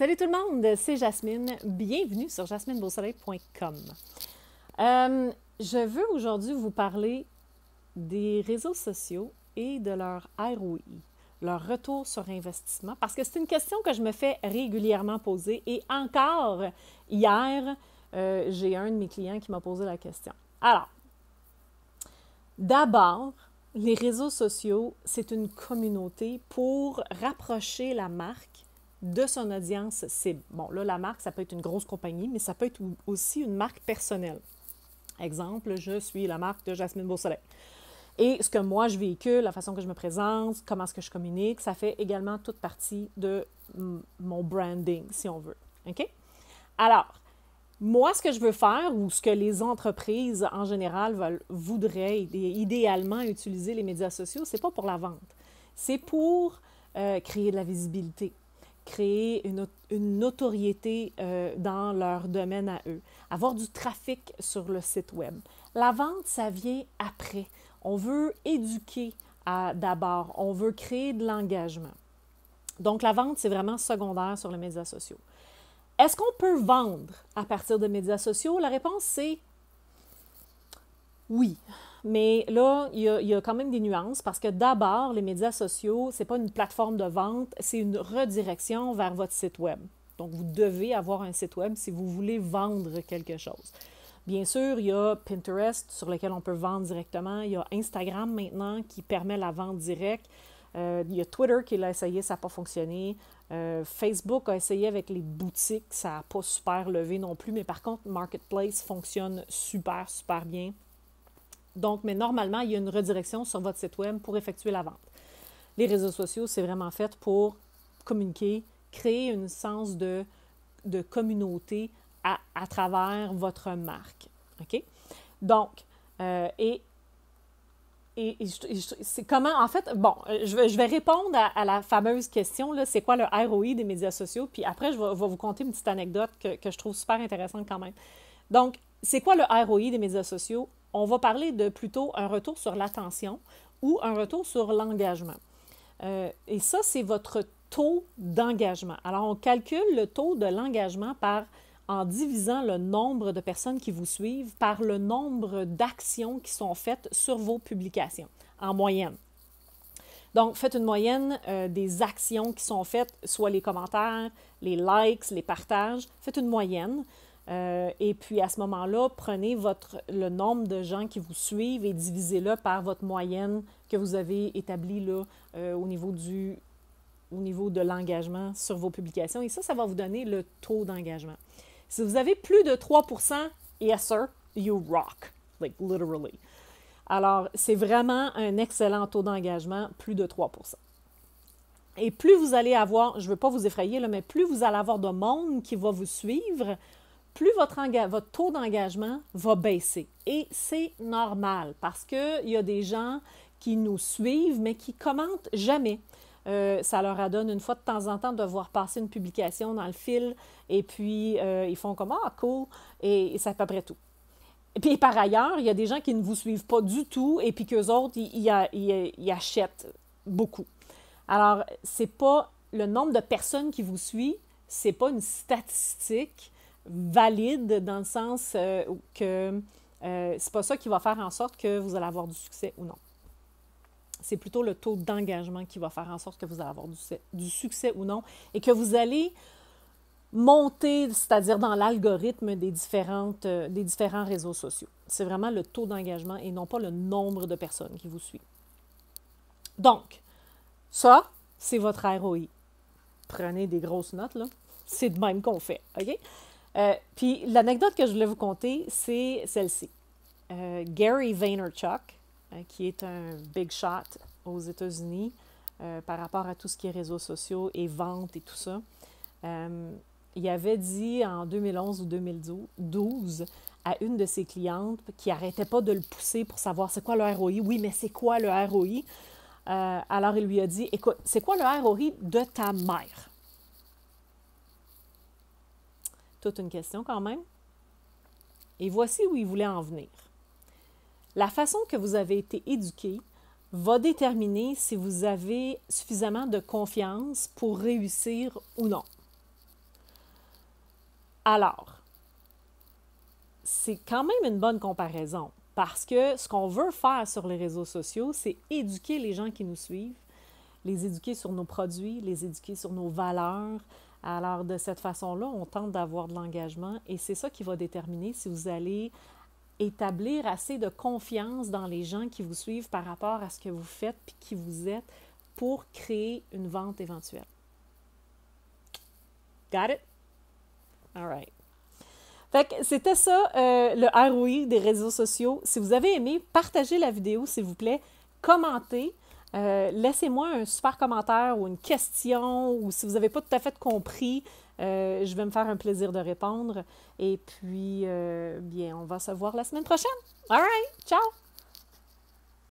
Salut tout le monde, c'est Jasmine. Bienvenue sur jasminebeausoleil.com. Je veux aujourd'hui vous parler des réseaux sociaux et de leur ROI, leur retour sur investissement, parce que c'est une question que je me fais régulièrement poser. Et encore hier, j'ai un de mes clients qui m'a posé la question. Alors, d'abord, les réseaux sociaux, c'est une communauté pour rapprocher la marque de son audience cible. Bon, là, la marque, ça peut être une grosse compagnie, mais ça peut être aussi une marque personnelle. Exemple, je suis la marque de Jasmine Beausoleil. Et ce que moi, je véhicule, la façon que je me présente, comment est-ce que je communique, ça fait également toute partie de mon branding, si on veut. OK? Alors, moi, ce que je veux faire, ou ce que les entreprises en général voudraient idéalement utiliser les médias sociaux, c'est pas pour la vente. C'est pour créer de la visibilité, créer une notoriété dans leur domaine à eux, avoir du trafic sur le site web. La vente, ça vient après. On veut éduquer d'abord, on veut créer de l'engagement. Donc, la vente, c'est vraiment secondaire sur les médias sociaux. Est-ce qu'on peut vendre à partir de médias sociaux? La réponse, c'est oui. Mais là, il y a quand même des nuances parce que d'abord, les médias sociaux, ce n'est pas une plateforme de vente, c'est une redirection vers votre site web. Donc, vous devez avoir un site web si vous voulez vendre quelque chose. Bien sûr, il y a Pinterest sur lequel on peut vendre directement. Il y a Instagram maintenant qui permet la vente directe. Il y a Twitter qui l'a essayé, ça n'a pas fonctionné. Facebook a essayé avec les boutiques, ça n'a pas super levé non plus. Mais par contre, Marketplace fonctionne super, super bien. Donc, mais normalement, il y a une redirection sur votre site web pour effectuer la vente. Les réseaux sociaux, c'est vraiment fait pour communiquer, créer un sens de communauté à travers votre marque. OK? Donc, c'est comment, en fait, bon, je vais répondre à la fameuse question, là, c'est quoi le ROI des médias sociaux? Puis après, je vais vous conter une petite anecdote que je trouve super intéressante quand même. Donc, c'est quoi le ROI des médias sociaux? On va parler de plutôt un retour sur l'attention ou un retour sur l'engagement. Et ça, c'est votre taux d'engagement. Alors, on calcule le taux de l'engagement en divisant le nombre de personnes qui vous suivent par le nombre d'actions qui sont faites sur vos publications, en moyenne. Donc, faites une moyenne des actions qui sont faites, soit les commentaires, les likes, les partages. Faites une moyenne. Et puis, à ce moment-là, prenez le nombre de gens qui vous suivent et divisez-le par votre moyenne que vous avez établie là, au niveau de l'engagement sur vos publications. Et ça va vous donner le taux d'engagement. Si vous avez plus de 3%, yes sir, you rock, like literally. Alors, c'est vraiment un excellent taux d'engagement, plus de 3%. Et plus vous allez avoir, je ne veux pas vous effrayer, là, mais plus vous allez avoir de monde qui va vous suivre, plus votre taux d'engagement va baisser. Et c'est normal parce qu'il y a des gens qui nous suivent, mais qui ne commentent jamais. Ça leur adonne une fois de temps en temps de voir passer une publication dans le fil et puis ils font comme « Ah, cool » et c'est à peu près tout. Et puis par ailleurs, il y a des gens qui ne vous suivent pas du tout et puis qu'eux autres, ils achètent beaucoup. Alors, c'est pas le nombre de personnes qui vous suivent, c'est pas une statistique valide dans le sens que c'est pas ça qui va faire en sorte que vous allez avoir du succès ou non. C'est plutôt le taux d'engagement qui va faire en sorte que vous allez avoir du succès ou non et que vous allez monter, c'est-à-dire dans l'algorithme des différents réseaux sociaux. C'est vraiment le taux d'engagement et non pas le nombre de personnes qui vous suivent. Donc, ça, c'est votre ROI. Prenez des grosses notes, là. C'est de même qu'on fait, OK? Puis l'anecdote que je voulais vous conter, c'est celle-ci. Gary Vaynerchuk, qui est un big shot aux États-Unis par rapport à tout ce qui est réseaux sociaux et vente et tout ça. Il avait dit en 2011 ou 2012 à une de ses clientes qui n'arrêtait pas de le pousser pour savoir c'est quoi le ROI. Oui, mais c'est quoi le ROI? Alors, il lui a dit, écoute, c'est quoi le ROI de ta mère? Toute une question quand même. Et voici où il voulait en venir. La façon que vous avez été éduqué va déterminer si vous avez suffisamment de confiance pour réussir ou non. Alors, c'est quand même une bonne comparaison parce que ce qu'on veut faire sur les réseaux sociaux, c'est éduquer les gens qui nous suivent, les éduquer sur nos produits, les éduquer sur nos valeurs. Alors, de cette façon-là, on tente d'avoir de l'engagement et c'est ça qui va déterminer si vous allez établir assez de confiance dans les gens qui vous suivent par rapport à ce que vous faites puis qui vous êtes pour créer une vente éventuelle. Got it? All right. Fait que c'était ça, le ROI des réseaux sociaux. Si vous avez aimé, partagez la vidéo, s'il vous plaît. Commentez. Laissez-moi un super commentaire ou une question, ou si vous n'avez pas tout à fait compris, je vais me faire un plaisir de répondre. Et puis, bien, on va se voir la semaine prochaine. All right, ciao!